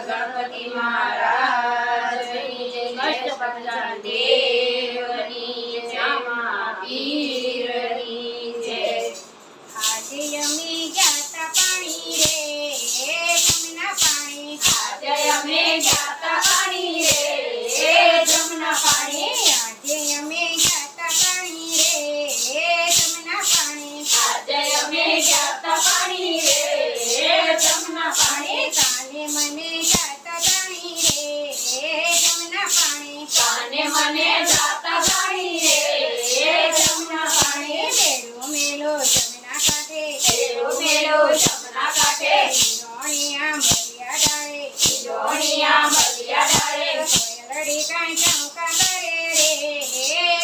ગણપતિ મહારાજની જય, કષ્ટભંજન દેવની જય, મહાવીરની જય। આજે અમે ગયા પાણી રે જમના પાણી, આજે અમે ગયા પાણી રે જમના પાણી, આજે અમે ગયા પાણી રે જમના પાણી, આજે અમે ગયા પાણી રે જમના પાણી, કાને મને જાતા પાણી રે જમના પાણી, કાને મને જાતા પાણી રે જમના પાણી, મેલો મેલો જમના કાંઠે, મેલો મેલો જમના કાંઠે, હિરોણિયા મલિયા ડાળે, હિરોણિયા મલિયા ડાળે, કોયલડી કાંઈ ટહુકા કરે રે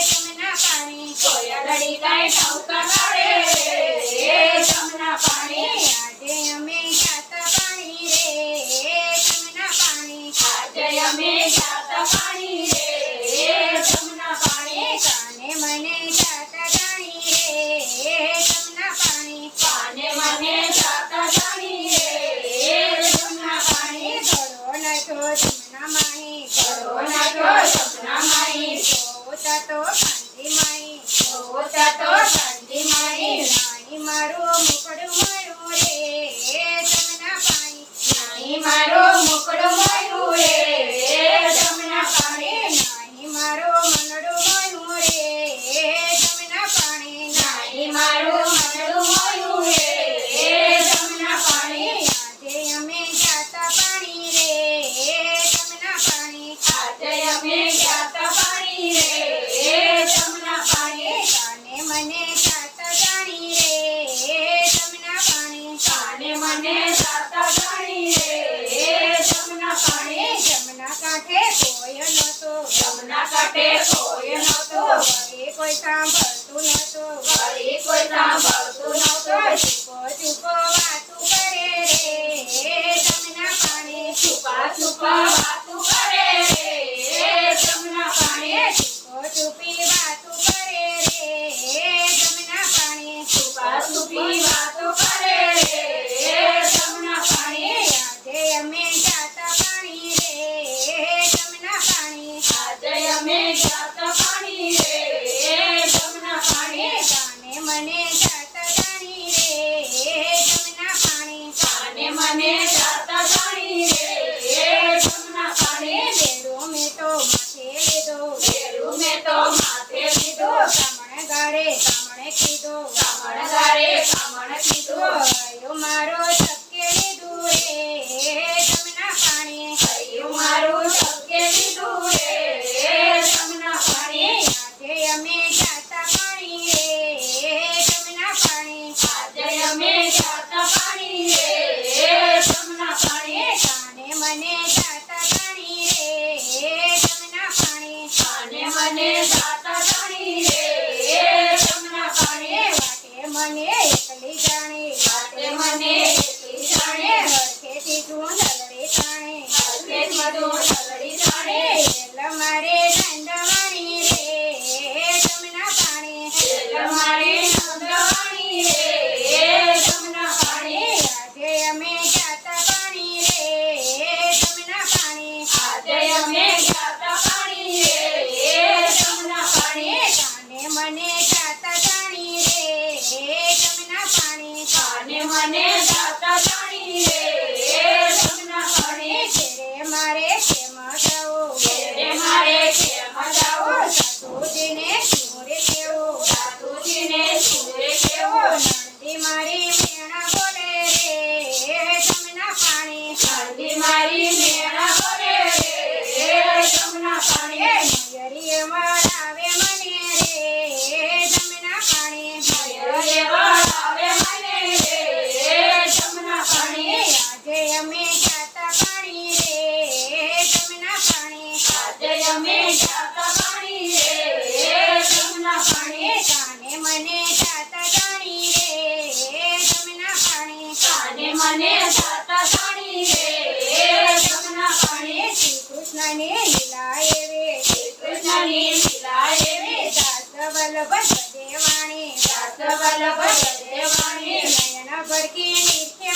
જમના પાણી, કોયલડી કાંઈ ટહુકા કરે રે જમના પાણી, આજે અમે જાતા પાણી રે જમના પાણી, આજે અમે જાતા પાણી રે જમના પાણી, કાને મને જાતા પાણી રે જમના પાણી, કાને મને જાતા પાણી રે જમના પાણી, ઘડો નાખ્યો જમના માહી, ઘડો નાખ્યો જમના માહી, જોતા તો કાંધી માહી, જોતા તો શાંતિ માહી, નાહી મારું મુકડું મળ્યું રે જમના પાણી, નાહી મારો મુકડો મળ્યું રે જમના પાણી, નાહી મારું મનડું મળ્યું રે જમના પાણી, નાહી મારું મનડું મળ્યું રે જમના પાણી, આજે અમે જાતા પાણી રે જમના પાણી, આજે અમે જાતા પાણી રે જમના પાણી, કાને મને જાતા પાણી રે જમના પાણી, કાને મને જાતા પાણી રે જમના પાણી, જમના કાંઠે કોઈ નહોતો, જમના કાંઠે કોઈ નહોતો, વળી કોઈ સાંભળતું નહોતું, વળી કોઈ સાંભળતું નહોતું, ચૂપો ચૂપો વાતું કરે રે જમના પાણી, છુપા છુપા વાતું કરે રે જમના પાણી, ચૂપો ચૂપી વાતું કરે રે જમના પાણી, છુપા છુપી વાતો કરે રે જમના પાણી, આજે અમે જાતા પાણી રે જમના પાણી, આજે અમે જાતા પાણી રે જમના પાણી, કાને મને જાતા પાણી રે જમના પાણી, કાને મને જાતા પાણી રે જમના પાણી, બેડું મેં તો માથે લીધો, બેડું મેં તો માથે લીધો, કામણ ગારે કામણે કીધો, કામણ ગારે કામણ કીધું, હૈયું મારો ચપકે લીધું રે જમના પાણી, હૈયું મારું ચપકે લીધું રે જમના પાણી, આજે અમે જાતા પાણી રે જમના પાણી, આજે અમે જાતા પાણી રે જમના પાણી, કાને મને જાતા પાણી રે જમના પાણી, કાને મને જાતા પાણી રે જમના પાણી, વાટે મને એકલી જાણે, વાટે મને એકલી જાણે, હરખેથી તું નલડી તાણે, હરખેથી તું નલડી તાણે, એટલે મારે નંદવાણી રે જમના પાણી, એટલે મારી નંદવાણી રે જમના પાણી, આજે અમે જાતા પાણી રે જમના પાણી, આજે અમે જાતા પાણી રે જમના પાણી, કાને મને જાતા પાણી રે જમના પાણી, કાને મને જાતા પાણી રે જમના પાણી, ઘેરે મારે કેમ જાવું, ઘેરે મારે કેમ જાવું, સાસુજીને શિવરે કેવું, સાસુજીને શિવરે કેવું, નંદી મારી મેણા બોલે રે જમના પાણી, નંદી મારી મેણા બોલે રે જમના પાણી, મયરીએ વળાવે મને રે જમના પાણી, મયરે વળાવે મને રે જમના પાણી, આજે અમે જાતા પાણી રે જમના પાણી, આજે અમે જાતા પાણી રે જમના પાણી, કાને મને જાતા પાણી રે જમના પાણી, કાને મને જાતા પાણી રે જમના પાણી, શ્રી કૃષ્ણની લીલા એવે, શ્રી કૃષ્ણની લીલા એવી, દાસ વલ્લભ દેવાણી, દાસ વલ્લભ દેવાણી, નયન ભરકી નિત્ય